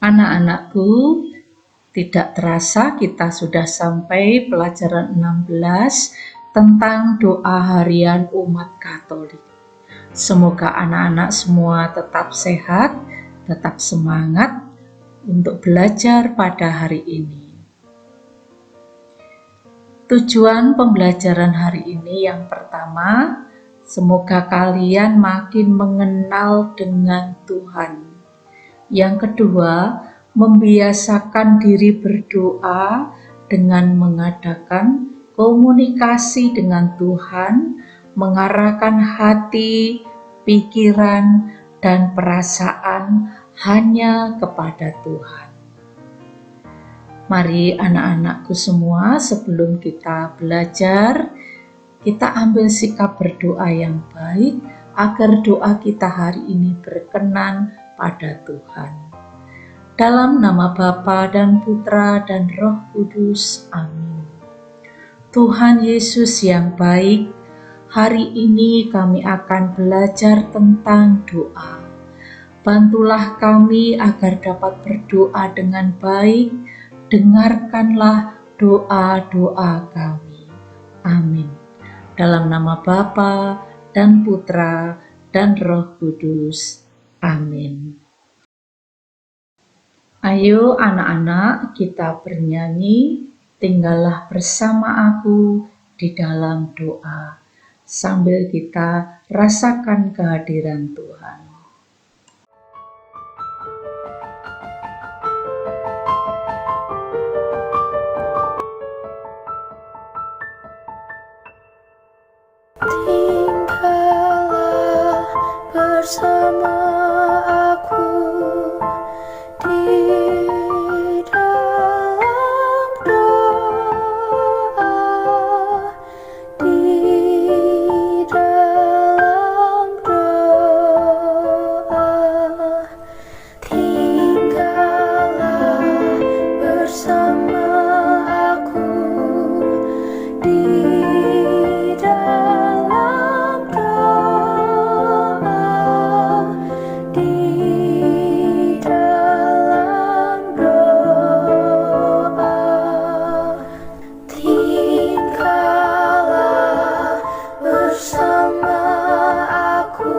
Anak-anakku, tidak terasa kita sudah sampai pelajaran 16 tentang doa harian umat Katolik. Semoga anak-anak semua tetap sehat, tetap semangat untuk belajar pada hari ini. Tujuan pembelajaran hari ini yang pertama, semoga kalian makin mengenal dengan Tuhan. Yang kedua, membiasakan diri berdoa dengan mengadakan komunikasi dengan Tuhan, mengarahkan hati, pikiran, dan perasaan hanya kepada Tuhan. Mari anak-anakku semua, sebelum kita belajar, kita ambil sikap berdoa yang baik agar doa kita hari ini berkenan pada Tuhan. Dalam nama Bapa dan Putra dan Roh Kudus. Amin. Tuhan Yesus yang baik, hari ini kami akan belajar tentang doa. Bantulah kami agar dapat berdoa dengan baik. Dengarkanlah doa-doa kami. Amin. Dalam nama Bapa dan Putra dan Roh Kudus. Amin. Ayo anak-anak, kita bernyanyi, tinggallah bersama aku di dalam doa, sambil kita rasakan kehadiran Tuhan. Tinggallah bersama aku di dalam doa, di dalam doa. Tinggallah bersama aku di dalam doa, di dalam doa. Tinggallah bersama aku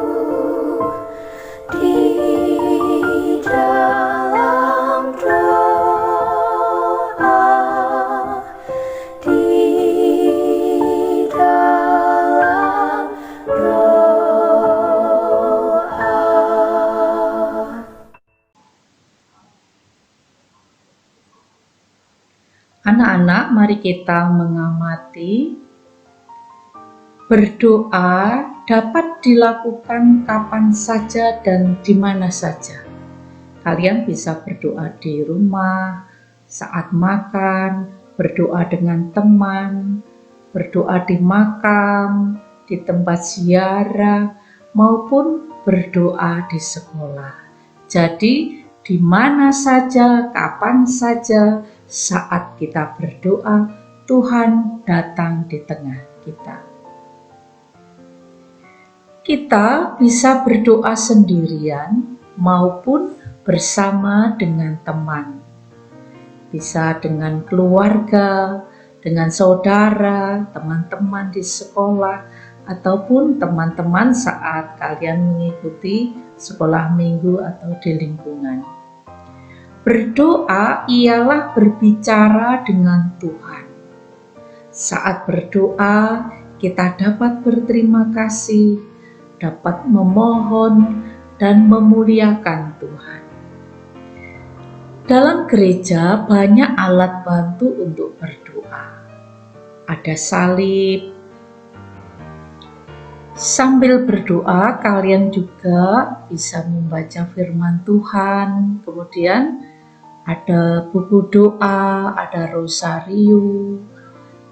di dalam doa, di dalam doa. Anak-anak, mari kita mengamati. Berdoa dapat dilakukan kapan saja dan di mana saja. Kalian bisa berdoa di rumah, saat makan, berdoa dengan teman, berdoa di makam, di tempat ziarah, maupun berdoa di sekolah. Jadi, di mana saja, kapan saja, saat kita berdoa, Tuhan datang di tengah kita. Kita bisa berdoa sendirian maupun bersama dengan teman. Bisa dengan keluarga, dengan saudara, teman-teman di sekolah, ataupun teman-teman saat kalian mengikuti sekolah minggu atau di lingkungan. Berdoa ialah berbicara dengan Tuhan. Saat berdoa, kita dapat berterima kasih, dapat memohon dan memuliakan Tuhan. Dalam gereja banyak alat bantu untuk berdoa. Ada salib. Sambil berdoa, kalian juga bisa membaca firman Tuhan. Kemudian ada buku doa, ada rosario,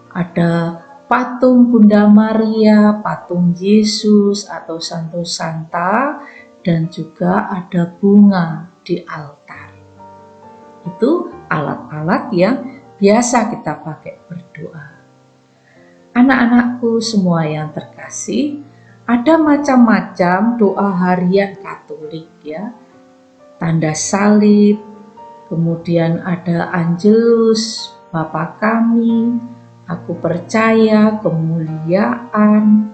ada patung Bunda Maria, patung Yesus atau Santo Santa, dan juga ada bunga di altar. Itu alat-alat yang biasa kita pakai berdoa. Anak-anakku semua yang terkasih, ada macam-macam doa harian Katolik ya. Tanda salib, kemudian ada Angelus, Bapa Kami, Aku Percaya, Kemuliaan,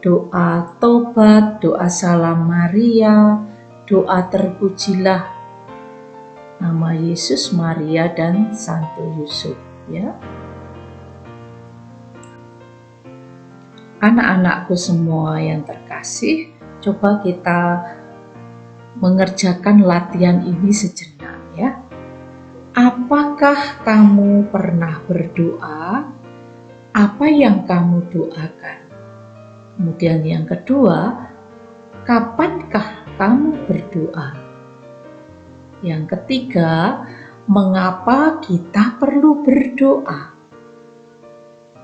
doa tobat, doa Salam Maria, doa Terpujilah nama Yesus, Maria, dan Santo Yusuf, ya. Anak-anakku semua yang terkasih, coba kita mengerjakan latihan ini sejenak, ya. Apakah kamu pernah berdoa? Apa yang kamu doakan? Kemudian yang kedua, kapankah kamu berdoa? Yang ketiga, mengapa kita perlu berdoa?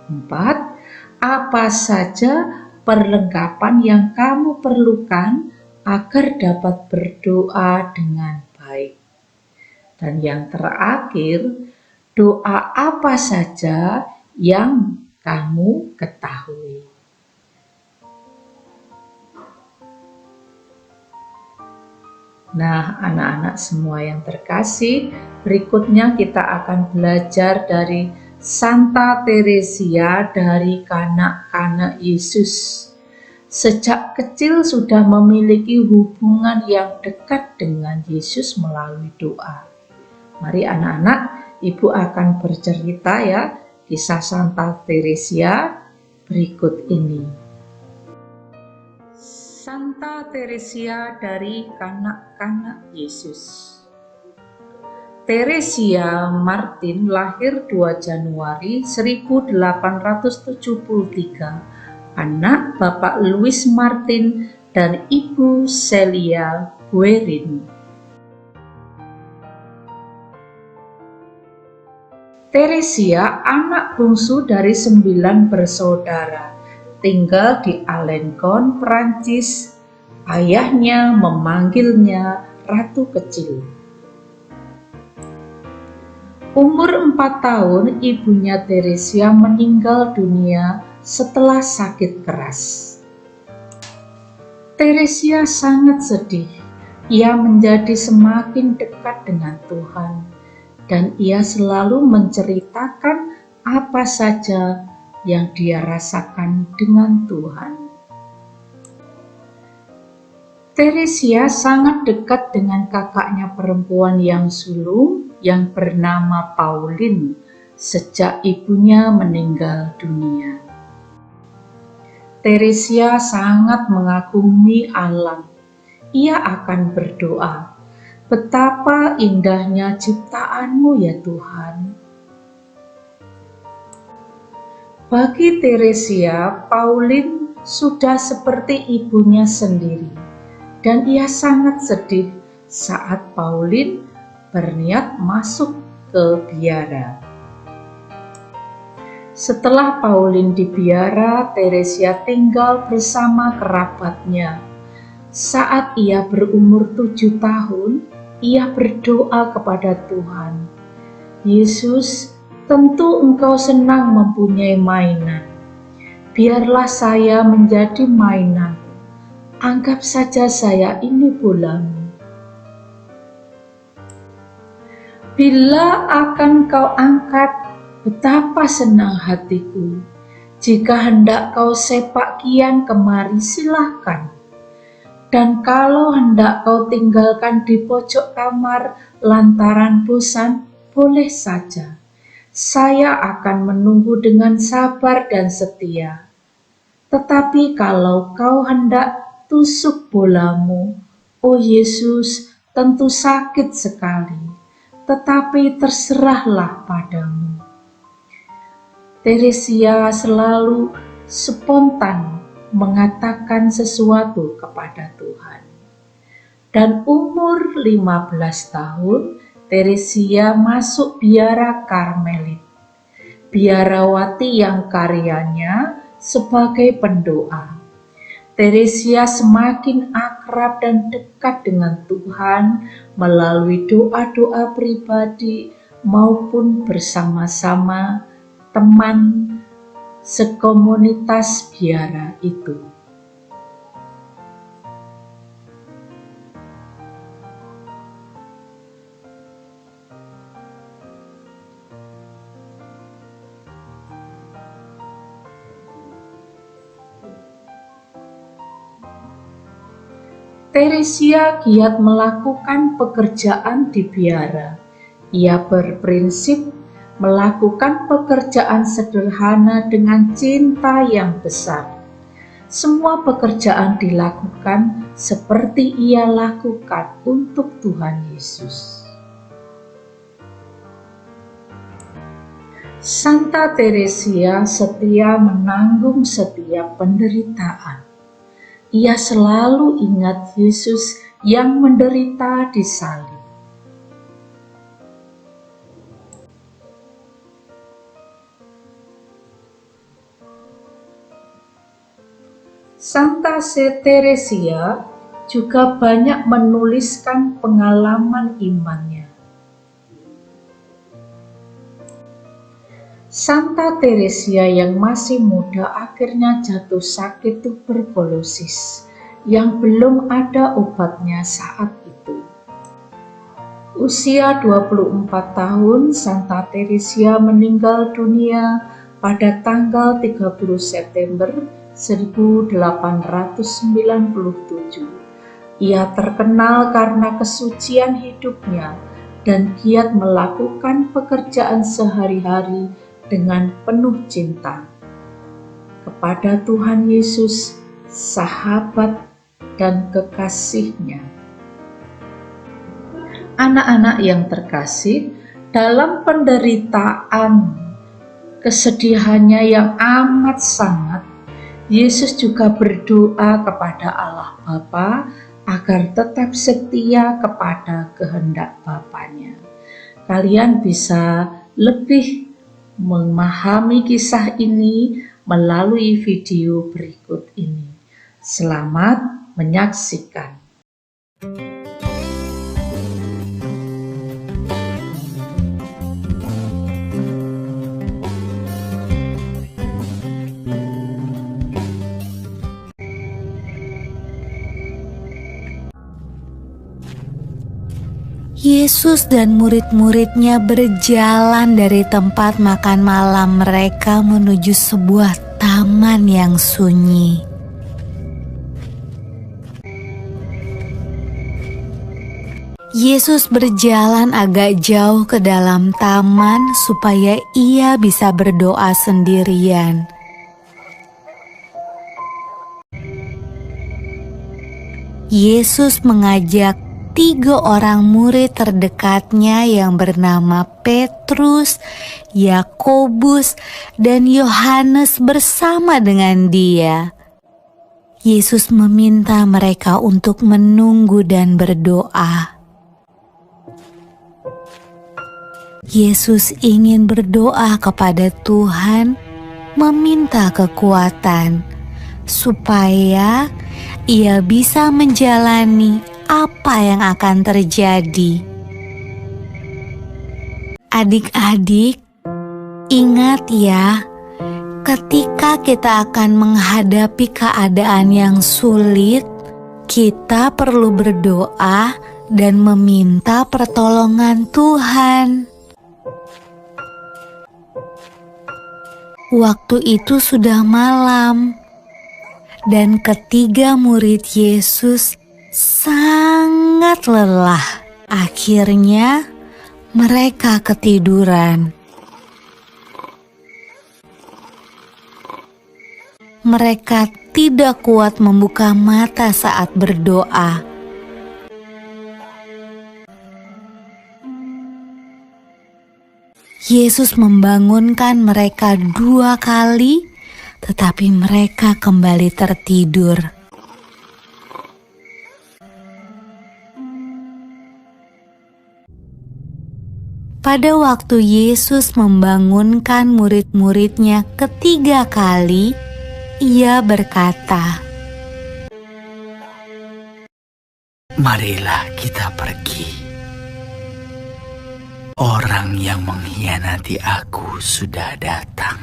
4. Apa saja perlengkapan yang kamu perlukan agar dapat berdoa dengan baik? Dan yang terakhir, doa apa saja yang kamu ketahui? Nah, anak-anak semua yang terkasih, berikutnya kita akan belajar dari Santa Teresia dari kanak-kanak Yesus. Sejak kecil sudah memiliki hubungan yang dekat dengan Yesus melalui doa. Mari anak-anak, Ibu akan bercerita ya kisah Santa Teresia berikut ini. Santa Teresia dari kanak-kanak Yesus. Teresia Martin lahir 2 Januari 1873, anak Bapak Louis Martin dan Ibu Celia Guerin. Teresia anak bungsu dari 9 bersaudara, tinggal di Alencon, Prancis. Ayahnya memanggilnya Ratu Kecil. Umur 4 tahun, ibunya Teresia meninggal dunia setelah sakit keras. Teresia sangat sedih. Ia menjadi semakin dekat dengan Tuhan, dan ia selalu menceritakan apa saja yang dia rasakan dengan Tuhan. Teresia sangat dekat dengan kakaknya perempuan yang sulung yang bernama Pauline sejak ibunya meninggal dunia. Teresia sangat mengagumi alam. Ia akan berdoa, "Betapa indahnya ciptaanmu ya Tuhan." Bagi Teresia, Pauline sudah seperti ibunya sendiri, dan ia sangat sedih saat Pauline berniat masuk ke biara. Setelah Pauline di biara, Teresia tinggal bersama kerabatnya. Saat ia berumur 7 tahun, ia berdoa kepada Tuhan, "Yesus, tentu Engkau senang mempunyai mainan. Biarlah saya menjadi mainan. Anggap saja saya ini bolamu. Bila akan kau angkat, betapa senang hatiku. Jika hendak kau sepak kian kemari, silahkan. Dan kalau hendak kau tinggalkan di pojok kamar lantaran bosan, boleh saja. Saya akan menunggu dengan sabar dan setia. Tetapi kalau kau hendak tusuk bolamu, oh Yesus, tentu sakit sekali. Tetapi terserahlah padamu." Teresia selalu spontan mengatakan sesuatu kepada Tuhan. Dan umur 15 tahun, Teresia masuk biara Karmelit, biarawati yang karyanya sebagai pendoa. Teresia semakin akrab dan dekat dengan Tuhan melalui doa-doa pribadi maupun bersama-sama teman sekomunitas biara itu. Teresia giat melakukan pekerjaan di biara. Ia berprinsip melakukan pekerjaan sederhana dengan cinta yang besar. Semua pekerjaan dilakukan seperti ia lakukan untuk Tuhan Yesus. Santa Teresia setia menanggung setiap penderitaan. Ia selalu ingat Yesus yang menderita di salib. Santa Teresia juga banyak menuliskan pengalaman imannya. Santa Teresia yang masih muda akhirnya jatuh sakit tuberkulosis yang belum ada obatnya saat itu. Usia 24 tahun, Santa Teresia meninggal dunia pada tanggal 30 September 1897. Ia terkenal karena kesucian hidupnya dan giat melakukan pekerjaan sehari-hari dengan penuh cinta kepada Tuhan Yesus, sahabat dan kekasihnya. Anak-anak yang terkasih, dalam penderitaan kesedihannya yang amat sangat, Yesus juga berdoa kepada Allah Bapa agar tetap setia kepada kehendak Bapanya. Kalian bisa lebih memahami kisah ini melalui video berikut ini. Selamat menyaksikan. Yesus dan murid-muridnya berjalan dari tempat makan malam mereka menuju sebuah taman yang sunyi. Yesus berjalan agak jauh ke dalam taman supaya ia bisa berdoa sendirian. Yesus mengajak 3 orang murid terdekatnya yang bernama Petrus, Yakobus, dan Yohanes bersama dengan dia. Yesus meminta mereka untuk menunggu dan berdoa. Yesus ingin berdoa kepada Tuhan, meminta kekuatan, supaya ia bisa menjalani apa yang akan terjadi. Adik-adik, ingat ya, ketika kita akan menghadapi keadaan yang sulit, kita perlu berdoa dan meminta pertolongan Tuhan. Waktu itu sudah malam, dan ketiga murid Yesus sangat lelah. Akhirnya mereka ketiduran. Mereka tidak kuat membuka mata saat berdoa. Yesus membangunkan mereka 2 kali, tetapi mereka kembali tertidur. Pada waktu Yesus membangunkan murid-muridnya ketiga kali, ia berkata, "Marilah kita pergi. Orang yang mengkhianati aku sudah datang."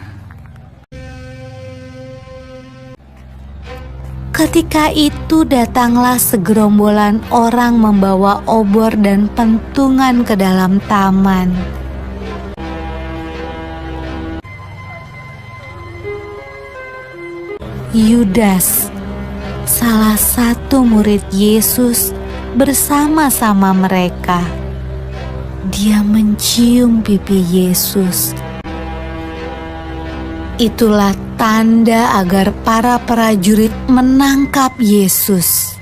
Ketika itu datanglah segerombolan orang membawa obor dan pentungan ke dalam taman. Yudas, salah satu murid Yesus bersama-sama mereka. Dia mencium pipi Yesus. Itulah tanda agar para prajurit menangkap Yesus.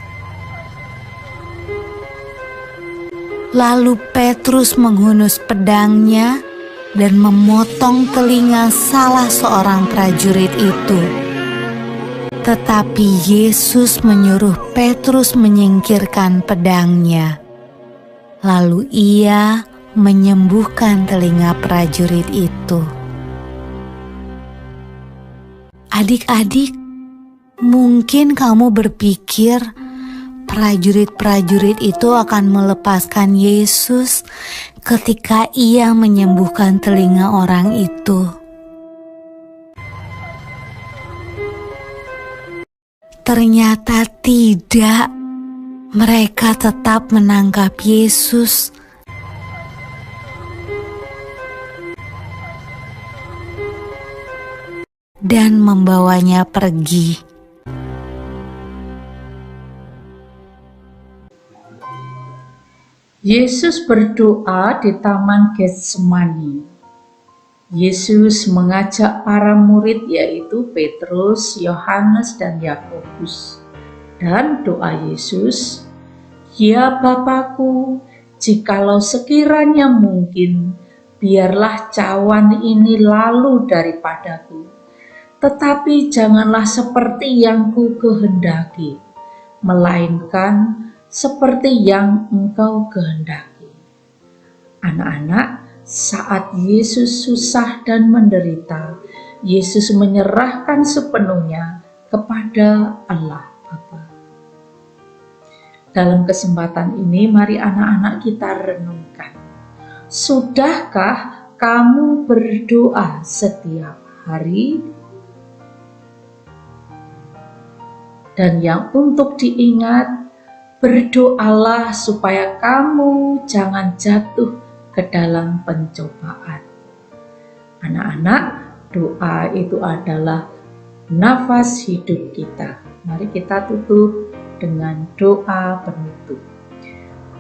Lalu Petrus menghunus pedangnya dan memotong telinga salah seorang prajurit itu. Tetapi Yesus menyuruh Petrus menyingkirkan pedangnya. Lalu ia menyembuhkan telinga prajurit itu. Adik-adik, mungkin kamu berpikir prajurit-prajurit itu akan melepaskan Yesus ketika ia menyembuhkan telinga orang itu. Ternyata tidak. Mereka tetap menangkap Yesus. Dan membawanya pergi. Yesus berdoa di Taman Getsemani. Yesus mengajak para murid yaitu Petrus, Yohanes, dan Yakobus. Dan doa Yesus, "Ya Bapa-Ku, jikalau sekiranya mungkin, biarlah cawan ini lalu daripadaku. Tetapi janganlah seperti yang ku kehendaki, melainkan seperti yang Engkau kehendaki." Anak-anak, saat Yesus susah dan menderita, Yesus menyerahkan sepenuhnya kepada Allah Bapa. Dalam kesempatan ini, mari anak-anak kita renungkan. Sudahkah kamu berdoa setiap hari? Dan yang untuk diingat, berdoalah supaya kamu jangan jatuh ke dalam pencobaan. Anak-anak, doa itu adalah nafas hidup kita. Mari kita tutup dengan doa penutup.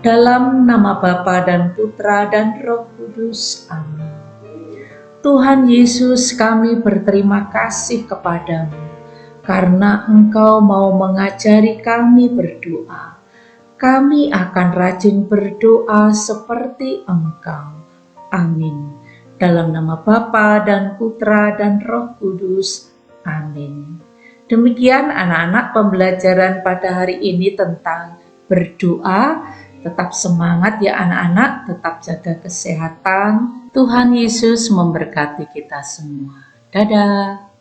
Dalam nama Bapa dan Putra dan Roh Kudus. Amin. Tuhan Yesus, kami berterima kasih kepadamu karena Engkau mau mengajari kami berdoa. Kami akan rajin berdoa seperti Engkau. Amin. Dalam nama Bapa dan Putra dan Roh Kudus. Amin. Demikian anak-anak pembelajaran pada hari ini tentang berdoa. Tetap semangat ya anak-anak, tetap jaga kesehatan. Tuhan Yesus memberkati kita semua. Dadah.